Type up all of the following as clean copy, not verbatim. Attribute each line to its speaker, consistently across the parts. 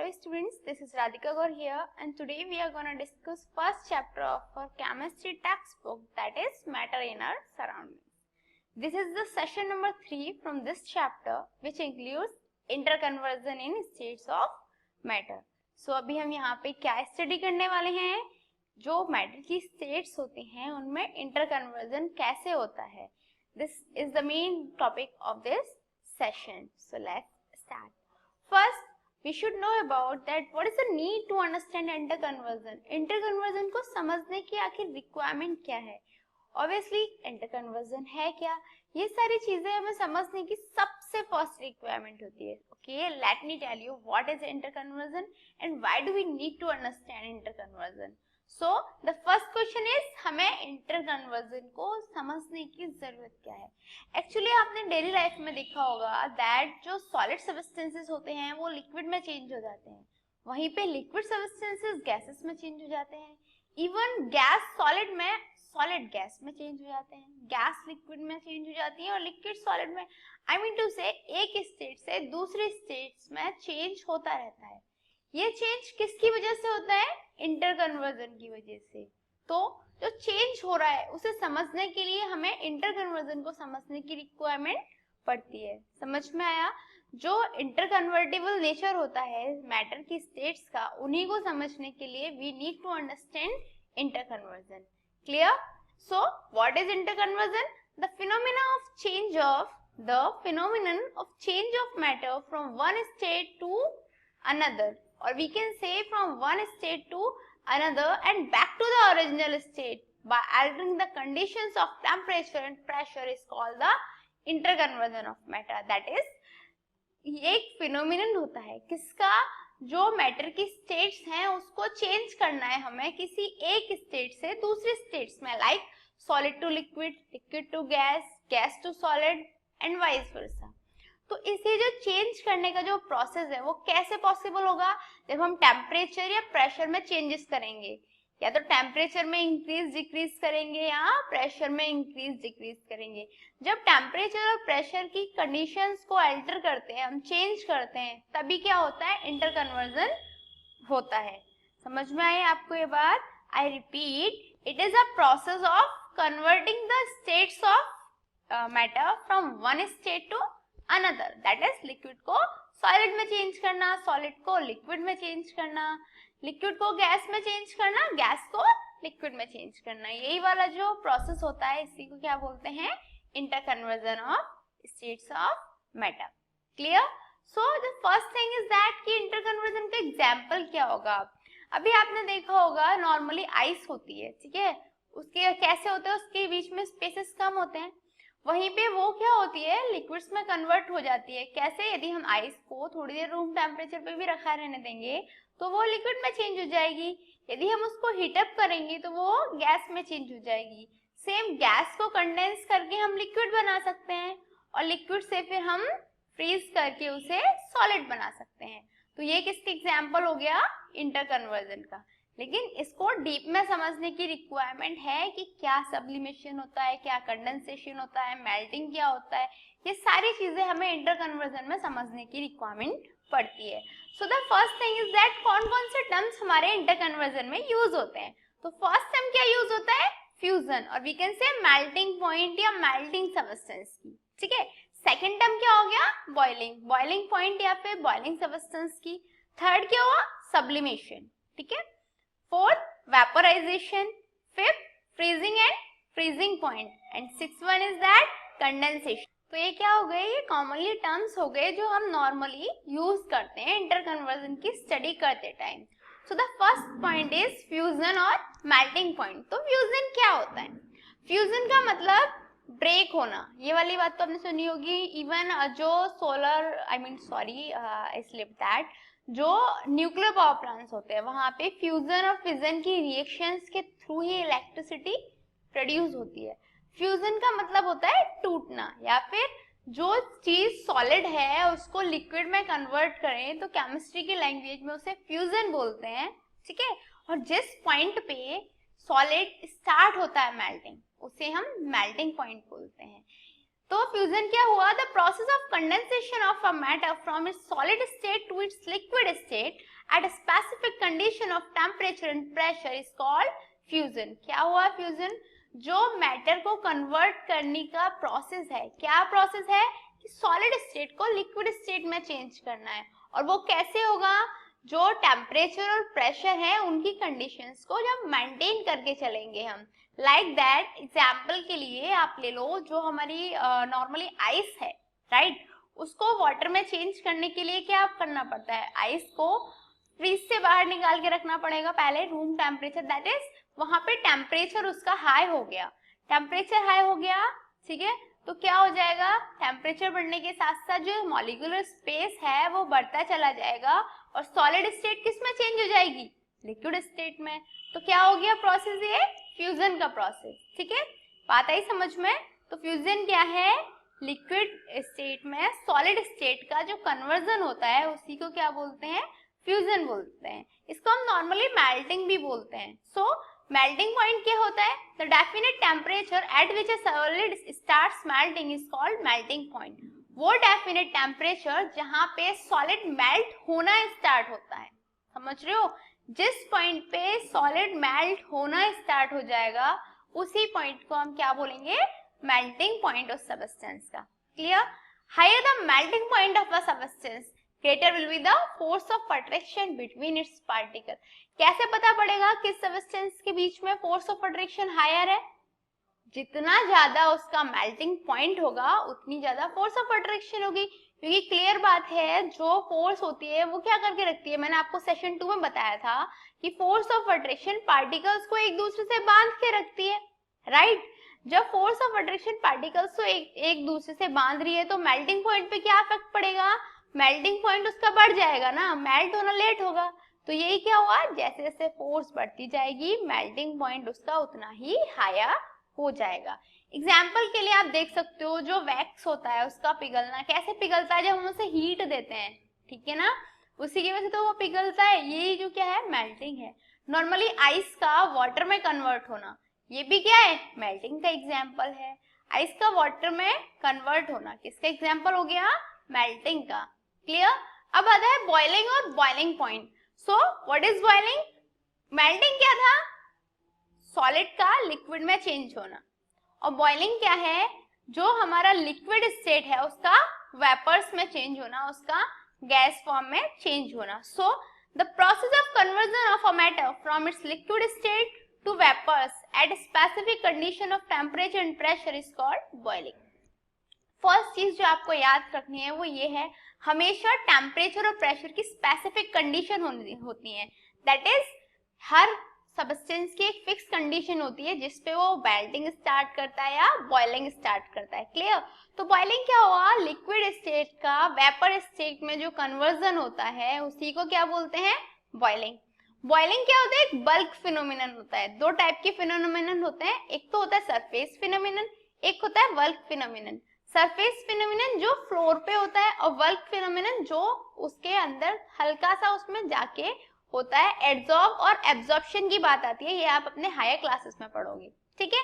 Speaker 1: Hello students, this is Radhika Gaur here and today we are going to discuss first chapter of our chemistry textbook, that is matter in our surroundings. This is the session number 3 from this chapter which includes interconversion in states of matter. So अभी हम यहाँ पे क्या study करने वाले हैं? जो matter की स्टेट्स होती हैं उनमें इंटरकन्वर्जन कैसे होता है. This is the main topic of this session. So let's start. First, we should know about that what is the need to understand interconversion. Interconversion को समझने की आखिर requirement क्या है? Obviously, interconversion है क्या? ये सारी चीजें हमें समझने की सबसे first requirement होती है. Okay, let me tell you what is interconversion and why do we need to understand interconversion. So the first question is हमें इंटरकन्वर्जन को समझने की जरूरत क्या है. एक्चुअली आपने डेली लाइफ में देखा होगा दैट जो सॉलिड सब्सटेंसेस होते हैं वो लिक्विड में चेंज हो जाते हैं, वहीं पे लिक्विड सब्सटेंसेस गैसेस में चेंज हो जाते हैं, इवन गैस सॉलिड में सॉलिड गैस में चेंज हो जाते हैं, गैस लिक्विड में चेंज हो जाती है और लिक्विड सॉलिड में, आई मीन टू से एक स्टेट से दूसरी स्टेट्स में चेंज होता रहता है. ये चेंज किसकी वजह से होता है? इंटरकन्वर्जन की वजह से. तो जो चेंज हो रहा है उसे समझने के लिए हमें इंटरकन्वर्जन को समझने की रिक्वायरमेंट पड़ती है. समझ में आया? जो इंटरकन्वर्टेबल नेचर होता है मैटर की स्टेट्स का, उन्हीं को समझने के लिए we need to understand interconversion. Clear? So what is interconversion? The phenomenon of change of matter from one state to another, or we can say from one state to another and back to the original state by altering the conditions of temperature and pressure is called the interconversion of matter. That is, ये एक phenomenon होता है किसका? जो matter की states हैं उसको change करना है हमें किसी एक स्टेट से दूसरी स्टेट्स में, like solid to liquid, liquid to gas, gas to solid and vice versa. तो इसे जो चेंज करने का जो प्रोसेस है वो कैसे पॉसिबल होगा? जब हम टेम्परेचर या प्रेशर में चेंजेस करेंगे, या तो टेम्परेचर में इंक्रीज डिक्रीज करेंगे या प्रेशर में इंक्रीज डिक्रीज करेंगे. जब टेम्परेचर और प्रेशर की कंडीशंस को अल्टर करते हैं, हम चेंज करते हैं, तभी क्या होता है? इंटरकन्वर्जन होता है. समझ में आई आपको ये बात? I repeat, it is a process of converting the states of matter from one state to another. That is liquid को सॉलिड में चेंज करना, सॉलिड को लिक्विड में चेंज करना, लिक्विड को गैस में चेंज करना, गैस को लिक्विड में चेंज करना. यही वाला जो प्रोसेस होता है इसी को क्या बोलते हैं? Interconversion of states of matter. Clear? So the first thing is that कि इंटरकन्वर्जन का एग्जांपल क्या होगा. अभी आपने देखा होगा नॉर्मली आइस होती है, ठीक है, उसके कैसे होते हैं? उसके बीच में स्पेसेस कम होते हैं, वहीं पे वो क्या होती है? लिक्विड्स में कन्वर्ट हो जाती है. कैसे? यदि हम आइस को थोड़ी देर रूम टेम्परेचर पे भी रखा रहने देंगे तो वो लिक्विड में चेंज हो जाएगी. यदि हम उसको हीट अप करेंगे तो वो गैस में चेंज हो जाएगी. सेम गैस को कंडेंस करके हम लिक्विड बना सकते हैं और लिक्विड से फिर हम फ्रीज करके उसे सॉलिड बना सकते हैं. तो ये किसका एग्जाम्पल हो गया? इंटरकन्वर्जन का. लेकिन इसको डीप में समझने की रिक्वायरमेंट है कि क्या सब्लिमेशन होता है, क्या कंडेंसेशन होता है, मेल्टिंग क्या होता है. ये सारी चीजें हमें इंटरकन्वर्जन में समझने की रिक्वायरमेंट पड़ती है. So the first thing is that कौन कौन से टर्म्स हमारे इंटरकन्वर्जन में यूज होते हैं. तो फर्स्ट टर्म क्या यूज होता है? फ्यूजन, और we can say melting point या मेल्टिंग सब्सटेंस की. ठीक है. सेकेंड टर्म क्या हो गया? बॉइलिंग, बॉइलिंग पॉइंट या फिर बॉइलिंग सब्सटेंस की. थर्ड क्या हुआ? सब्लिमेशन. ठीक है. Fourth vaporisation, fifth freezing and freezing point, and sixth one is that condensation. तो ये क्या हो गए? ये कॉमनली टर्म्स हो गए जो हम नॉर्मली यूज करते हैं इंटरकन्वर्जन की स्टडी करते time. So the first point is fusion और मेल्टिंग पॉइंट. तो फ्यूजन क्या होता है? फ्यूजन का मतलब ब्रेक होना. ये वाली बात तो आपने सुनी होगी. इवन जो सोलर आई स्लिप दैट जो न्यूक्लियर पावर प्लांट्स होते हैं वहां पे फ्यूजन और फिजन की रिएक्शंस के थ्रू ही इलेक्ट्रिसिटी प्रोड्यूस होती है. फ्यूजन का मतलब होता है टूटना, या फिर जो चीज सॉलिड है उसको लिक्विड में कन्वर्ट करें तो केमिस्ट्री की लैंग्वेज में उसे फ्यूजन बोलते हैं. ठीक है. और जिस पॉइंट पे सॉलिड स्टार्ट होता है मेल्टिंग, उसे हम मेल्टिंग पॉइंट बोलते हैं. तो फ्यूजन क्या हुआ? The process of condensation of a matter from its solid state to its liquid state at a specific condition of temperature and pressure is called fusion. क्या हुआ? फ्यूजन जो मैटर को convert करने का प्रोसेस है, क्या प्रोसेस है कि सॉलिड स्टेट को लिक्विड स्टेट में चेंज करना है। और वो कैसे होगा? जो टेम्परेचर और प्रेशर है उनकी कंडीशंस को जब मेंटेन करके चलेंगे हम। लाइक दैट, एग्जाम्पल के लिए आप ले लो, जो हमारी नॉर्मली आइस है, राइट, उसको वाटर में चेंज करने के लिए क्या करना पड़ता है? आइस को फ्रीज से बाहर निकाल के रखना पड़ेगा पहले रूम टेम्परेचर, दैट इज वहां पे टेम्परेचर उसका हाई हो गया, टेम्परेचर हाई हो गया, ठीक है, तो क्या हो जाएगा? टेम्परेचर बढ़ने के साथ साथ जो मॉलिक्यूलर स्पेस है वो बढ़ता चला जाएगा और सॉलिड स्टेट किस में चेंज हो जाएगी? लिक्विड स्टेट में। तो क्या हो गया प्रोसेस? ये फ्यूजन का प्रोसेस, ठीक है, बात आई समझ में? तो फ्यूजन क्या है? लिक्विड स्टेट में सॉलिड स्टेट का जो कन्वर्जन होता है उसी को क्या बोलते हैं? फ्यूजन बोलते हैं। इसको हम नॉर्मली मेल्टिंग भी बोलते हैं। सो मेल्टिंग पॉइंट क्या होता है? The definite temperature at which a solid starts melting is called melting point. वो डेफिनेट टेम्परेचर जहां पे सॉलिड मेल्ट होना स्टार्ट होता है, समझ रहे हो? जिस पॉइंट पे सॉलिड मेल्ट होना स्टार्ट हो जाएगा उसी पॉइंट को हम क्या बोलेंगे? मेल्टिंग पॉइंट ऑफ सब्सटेंस का। Clear? Higher the melting point of a substance, greater will be the force of attraction between its particle। कैसे पता पड़ेगा किस सब्सटेंस के बीच में फोर्स ऑफ अट्रैक्शन हायर है? जितना ज्यादा उसका मेल्टिंग पॉइंट होगा उतनी ज्यादा फोर्स ऑफ अट्रैक्शन होगी, क्योंकि क्लियर बात है जो फोर्स होती है वो क्या करके रखती है? मैंने आपको सेशन 2 में बताया था कि फोर्स ऑफ अट्रैक्शन पार्टिकल्स को एक दूसरे से बांध के रखती है, राइट? जब फोर्स ऑफ अट्रैक्शन पार्टिकल्स को एक दूसरे से बांध रही है तो मेल्टिंग पॉइंट पे क्या इफेक्ट पड़ेगा? मेल्टिंग पॉइंट उसका बढ़ जाएगा ना, मेल्ट होना लेट होगा। तो यही क्या हुआ? जैसे जैसे फोर्स बढ़ती जाएगी मेल्टिंग पॉइंट उसका उतना ही हायर हो जाएगा। एग्जाम्पल के लिए आप देख सकते हो जो वैक्स होता है उसका पिघलना कैसे पिघलता है? जब हम उसे हीट देते हैं, ठीक है ना, उसी की वजह से तो वो पिघलता है। यही जो क्या है? मेल्टिंग है। नॉर्मली आइस का वाटर में कन्वर्ट होना, ये भी क्या है? मेल्टिंग का एग्जाम्पल है। आइस का वाटर में कन्वर्ट होना किसका एग्जाम्पल हो गया? मेल्टिंग का। क्लियर? अब आता है बॉइलिंग और boiling point. So what is boiling? Melting क्या था? सॉलिड का लिक्विड में चेंज होना। और बॉइलिंग क्या है? जो हमारा लिक्विड स्टेट है उसका वेपर्स में चेंज होना, उसका गैस फॉर्म में चेंज होना। So the process of conversion of a matter from its liquid state to vapours at specific condition of temperature and pressure is called boiling. First चीज जो आपको याद रखनी है वो ये है, हमेशा टेम्परेचर और प्रेशर की स्पेसिफिक कंडीशन होती है। दैट इज हर सब्सटेंस की एक फिक्स कंडीशन होती है जिसपे वो मेल्टिंग स्टार्ट करता है या बॉइलिंग स्टार्ट करता है। क्लियर? तो बॉइलिंग क्या हुआ? लिक्विड स्टेट का वेपर स्टेट में जो कन्वर्जन होता है उसी को क्या बोलते हैं? बॉइलिंग। बॉइलिंग क्या होता है? एक बल्क फिनोमिनन होता है। दो टाइप के फिनोमिनन होते हैं, एक तो होता है सरफेस फिनोमिनन, एक होता है बल्क फिनोमिनन। सरफेस फिनोमिनन जो फ्लोर पे होता है और बल्क फिनोमिनन जो उसके अंदर हल्का सा उसमें जाके होता है। एड्सॉर्ब और एब्जॉर्प्शन की बात आती है, ये आप अपने हायर क्लासेस में पढ़ोगे, ठीक है।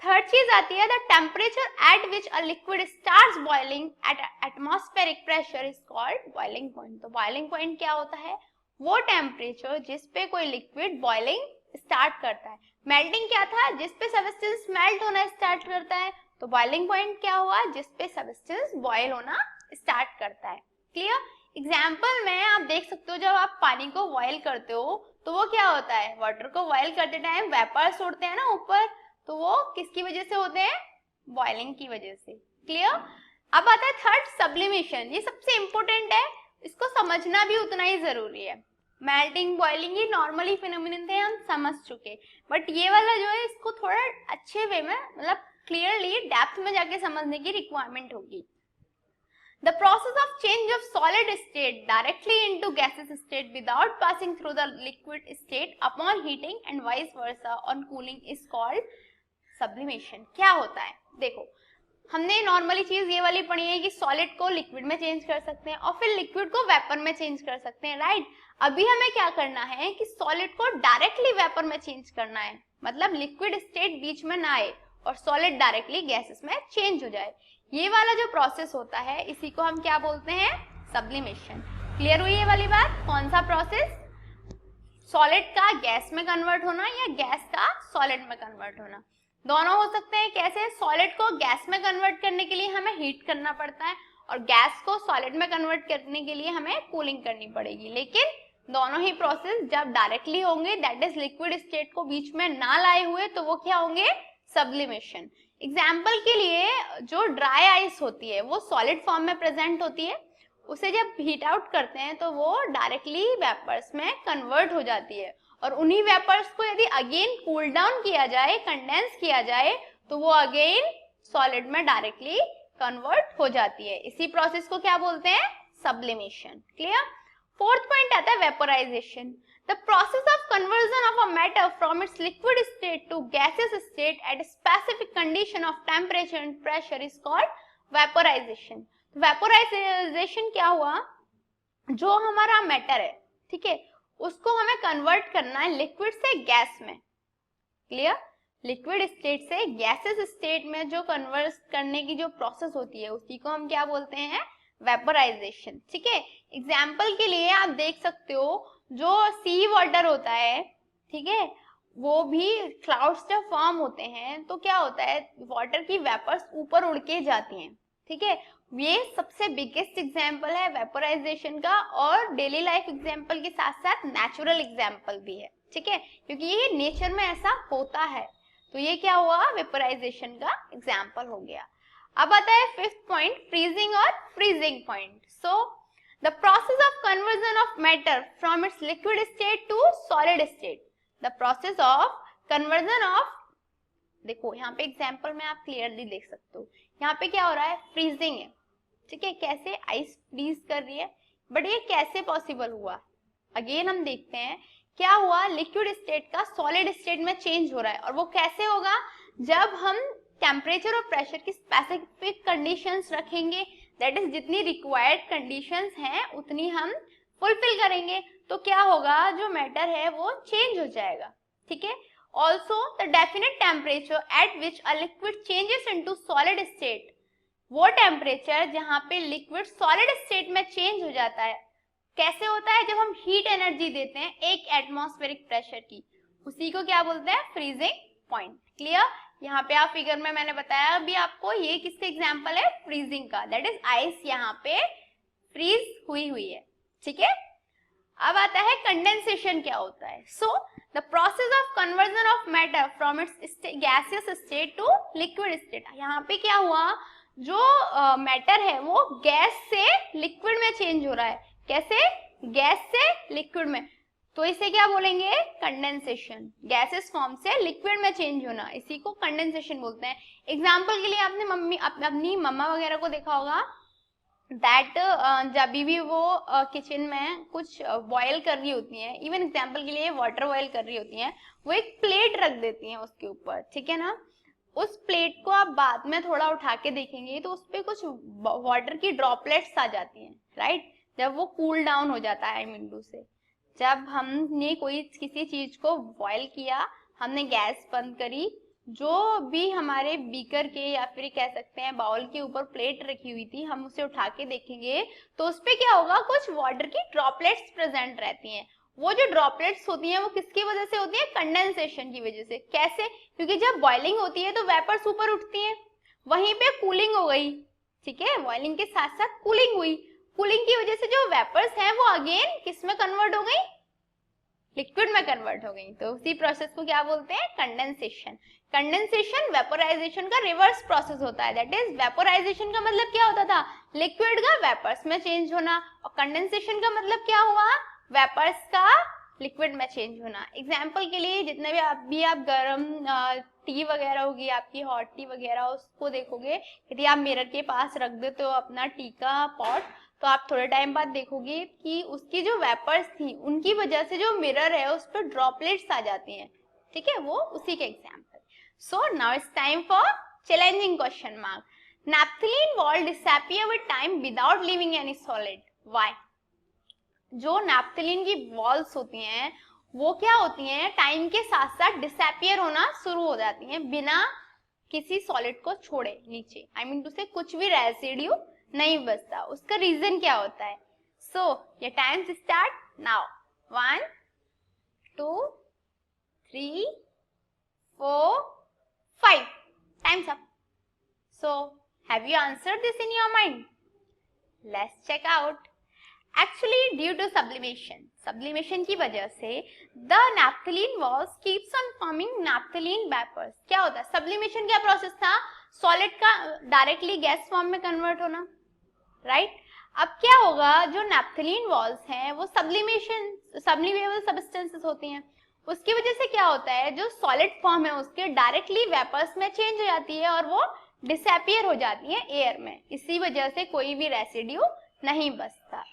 Speaker 1: थर्ड चीज आती है the temperature at which a liquid starts boiling at atmospheric pressure is called boiling point. तो बॉइलिंग पॉइंट क्या होता है? वो टेम्परेचर जिसपे कोई लिक्विड बॉइलिंग स्टार्ट करता है। मेल्टिंग क्या था? जिसपे सब्सटेंस मेल्ट होना स्टार्ट करता है। तो बॉइलिंग पॉइंट क्या हुआ? जिसपे सब्सटेंस बॉयल होना स्टार्ट करता है। क्लियर? एग्जाम्पल में आप देख सकते हो जब आप पानी को बॉयल करते हो तो वो क्या होता है? वाटर को बॉयल करते टाइम वेपर्स उड़ते हैं ना ऊपर, तो वो किसकी वजह से होते हैं? बॉइलिंग की वजह से। क्लियर? अब आता है थर्ड, सब्लिमेशन। ये सबसे इंपॉर्टेंट है, इसको समझना भी उतना ही जरूरी है। मेल्टिंग, बॉइलिंग ये नॉर्मली फिनोमिनन थे, हम समझ चुके, बट ये वाला जो है इसको थोड़ा अच्छे वे में मतलब क्लियरली डेप्थ में जाके समझने की रिक्वायरमेंट होगी। The process of change of solid state directly into gaseous state without passing through the liquid state upon heating and vice versa on cooling is called sublimation। क्या होता है? देखो, हमने नॉर्मली चीज ये वाली पढ़ी है कि सॉलिड को लिक्विड में चेंज कर सकते हैं और फिर लिक्विड को वेपर में चेंज कर सकते हैं, राइट। अभी हमें क्या करना है कि सॉलिड को डायरेक्टली वेपर में चेंज करना है, मतलब लिक्विड स्टेट बीच में ना आए और सॉलिड डायरेक्टली गैसेस में चेंज हो जाए। ये वाला जो प्रोसेस होता है इसी को हम क्या बोलते हैं, सब्लिमेशन। क्लियर हुई ये वाली बात? कौन सा प्रोसेस? सॉलिड का गैस में कन्वर्ट होना या गैस का सॉलिड में कन्वर्ट होना, दोनों हो सकते हैं। कैसे? सॉलिड को गैस में कन्वर्ट करने के लिए हमें हीट करना पड़ता है और गैस को सॉलिड में कन्वर्ट करने के लिए हमें कूलिंग करनी पड़ेगी, लेकिन दोनों ही प्रोसेस जब डायरेक्टली होंगे, दैट इज लिक्विड स्टेट को बीच में ना लाए हुए, तो वो क्या होंगे, सब्लिमेशन। एग्जाम्पल के लिए जो ड्राई आइस होती है वो सॉलिड फॉर्म में प्रेजेंट होती है, उसे जब हीट आउट करते हैं तो वो डायरेक्टली वेपर्स में कन्वर्ट हो जाती है और उन्हीं वेपर्स को यदि अगेन कूल डाउन किया जाए, कंडेंस किया जाए, तो वो अगेन सॉलिड में डायरेक्टली कन्वर्ट हो जाती है। इसी प्रोसेस को क्या बोलते हैं, सब्लिमेशन। क्लियर? फोर्थ पॉइंट आता है vaporisation. The process of conversion of a matter from its liquid state to gaseous state at specific condition of temperature and pressure is called vaporisation. Vaporisation क्या हुआ, जो हमारा मैटर है, ठीक है, उसको हमें कन्वर्ट करना है लिक्विड से गैस में। क्लियर? लिक्विड स्टेट से गैसेस स्टेट में जो कन्वर्ट करने की जो प्रोसेस होती है उसी को हम क्या बोलते हैं, वेपोराइजेशन। ठीक है, एग्जाम्पल के लिए आप देख सकते हो जो सी वाटर होता है, ठीक है, वो भी क्लाउड्स जब फॉर्म होते हैं तो क्या होता है, वाटर की वेपर्स ऊपर उड़ के जाती हैं। ठीक है, ये सबसे बिगेस्ट एग्जाम्पल है वेपोराइजेशन का और डेली लाइफ एग्जाम्पल के साथ साथ नेचुरल एग्जाम्पल भी है। ठीक है, क्योंकि ये नेचर में ऐसा होता है, तो ये क्या हुआ, वेपोराइजेशन का एग्जाम्पल हो गया। अब आता है फिफ्थ पॉइंट, फ्रीजिंग और freezing point. So the process of conversion of matter from its liquid state to solid state, the process of conversion of, देखो यहाँ पे एग्जाम्पल में आप क्लियरली देख सकते हो, यहाँ पे क्या हो रहा है, फ्रीजिंग है। ठीक है, कैसे आइस फ्रीज कर रही है, बट ये कैसे पॉसिबल हुआ, अगेन हम देखते हैं क्या हुआ, लिक्विड स्टेट का सॉलिड स्टेट में चेंज हो रहा है। और वो कैसे होगा, जब हम टेम्परेचर और प्रेशर की स्पेसिफिक कंडीशंस रखेंगे, दैट इज जितनी रिक्वायर्ड कंडीशंस हैं उतनी हम फुलफिल करेंगे, तो क्या होगा, जो मैटर है वो चेंज हो जाएगा। ठीक है, also the definite temperature at which a liquid changes into solid state, वो टेम्परेचर जहाँ पे लिक्विड सॉलिड स्टेट में चेंज हो जाता है, कैसे होता है, जब हम हीट एनर्जी देते हैं एक एटमॉस्फेरिक प्रेशर की, उसी को क्या बोलते हैं, फ्रीजिंग पॉइंट। क्लियर? यहाँ पे आप फिगर में मैंने बताया अभी आपको, ये किसके एग्जाम्पल है, फ्रीजिंग का, दैट इज आइस यहाँ पे फ्रीज हुई है। ठीक है, अब आता है कंडेंसेशन क्या होता है। So the process of conversion of matter from its gaseous state to liquid state, यहाँ पे क्या हुआ, जो मैटर है वो गैस से लिक्विड में चेंज हो रहा है। कैसे, गैस से लिक्विड में, तो इसे क्या बोलेंगे, कंडेंसेशन। गैसेस फॉर्म से लिक्विड में चेंज होना, इसी को कंडेंसेशन बोलते हैं। एग्जाम्पल के लिए आपने अपनी मम्मा वगैरह को देखा होगा, दैट जब भी वो किचन में कुछ बॉयल कर रही होती हैं, इवन एग्जाम्पल के लिए वाटर बॉयल कर रही होती हैं, वो एक प्लेट रख देती हैं उसके ऊपर। ठीक है ना, उस प्लेट को आप बाद में थोड़ा उठा के देखेंगे तो उस पर कुछ वाटर की ड्रॉपलेट्स आ जाती हैं, राइट, जब वो कूल डाउन हो जाता है विंडो से। जब हमने किसी चीज को बॉयल किया, हमने गैस बंद करी, जो भी हमारे बीकर के या फिर कह सकते हैं बाउल के ऊपर प्लेट रखी हुई थी, हम उसे उठा के देखेंगे तो उस पे क्या होगा, कुछ वाटर की ड्रॉपलेट्स प्रेजेंट रहती हैं। वो जो ड्रॉपलेट्स होती हैं वो किसकी वजह से होती है, कंडेंसेशन की वजह से। कैसे, क्योंकि जब बॉइलिंग होती है तो वेपर्स ऊपर उठती हैं, वहीं पे कूलिंग हो गई। ठीक है, बॉइलिंग के साथ साथ कूलिंग हुई, कूलिंग की वजह से जो वेपर्स हैं वो अगेन किस में कन्वर्ट हो गई, लिक्विड में कन्वर्ट हो गई। तो उसी प्रोसेस को क्या बोलते हैं, कंडेंसेशन। कंडेंसेशन वेपोराइजेशन का रिवर्स प्रोसेस होता है, दैट इज वेपोराइजेशन का मतलब क्या होता था, लिक्विड का वेपर्स में चेंज होना, और कंडेंसेशन का मतलब क्या हुआ, वेपर्स का लिक्विड में चेंज होना। एग्जाम्पल के लिए जितने भी आप गर्म टी वगैरह होगी, आपकी हॉट टी वगैरह, उसको देखोगे, यदि आप मिरर के पास रख देते हो अपना टी का पॉट, तो आप थोड़े टाइम बाद देखोगे कि उसकी जो वेपर्स थी उनकी वजह से जो मिरर है उस पर ड्रॉपलेट्स आ जाती हैं। ठीक है, वो उसी के example. So now it's time for challenging question mark. Naphthalene wall disappear with time without leaving any solid, why? जो नैप्थलीन की वॉल्स होती हैं वो क्या होती हैं, टाइम के साथ साथ डिसअपियर होना शुरू हो जाती हैं बिना किसी सॉलिड को छोड़े नीचे, आई मीन टू से कुछ भी रेसिड्यू नहीं बचता, उसका रीजन क्या होता है? सो ये times start now. 1 2 3 4 5 time's up. So have you answered this in your mind? Let's check out. Actually, due to sublimation की वजह से the naphthalene walls keeps on forming naphthalene vapors. क्या होता है? Sublimation क्या प्रोसेस था? सॉलिड का directly gas form में कन्वर्ट होना, राइट? अब क्या होगा, जो नैप्थलीन वॉल्स हैं वो सब्लिमेबल सब्सटेंसेस होती हैं, उसकी वजह से क्या होता है, जो सॉलिड फॉर्म है उसके डायरेक्टली वेपर्स में चेंज हो जाती है और वो डिसअपियर हो जाती है एयर में, इसी वजह से कोई भी रेसिड्यू नहीं बचता।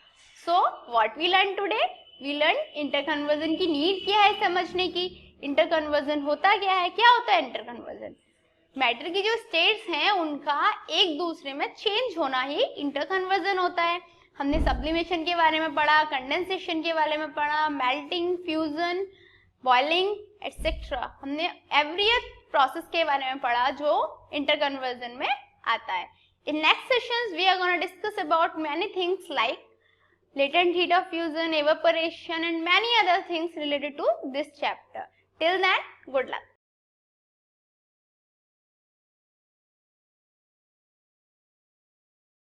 Speaker 1: So what we learn today, we learn interconversion की नीड क्या है समझने की, इंटरकन्वर्जन होता क्या है, क्या होता है इंटरकन्वर्जन? मैटर की जो स्टेट्स हैं उनका एक दूसरे में चेंज होना ही इंटरकन्वर्जन होता है। हमने सब्लिमेशन के बारे में पढ़ा, कंडेंसेशन के बारे में पढ़ा, मेल्टिंग, फ्यूजन, बॉइलिंग एटसेट्रा, हमने एवरी प्रोसेस के बारे में पढ़ा जो इंटरकन्वर्जन में आता है। In next sessions, we are going to discuss about many things like latent heat of fusion, evaporation and many other things related to this chapter. Till then, good luck.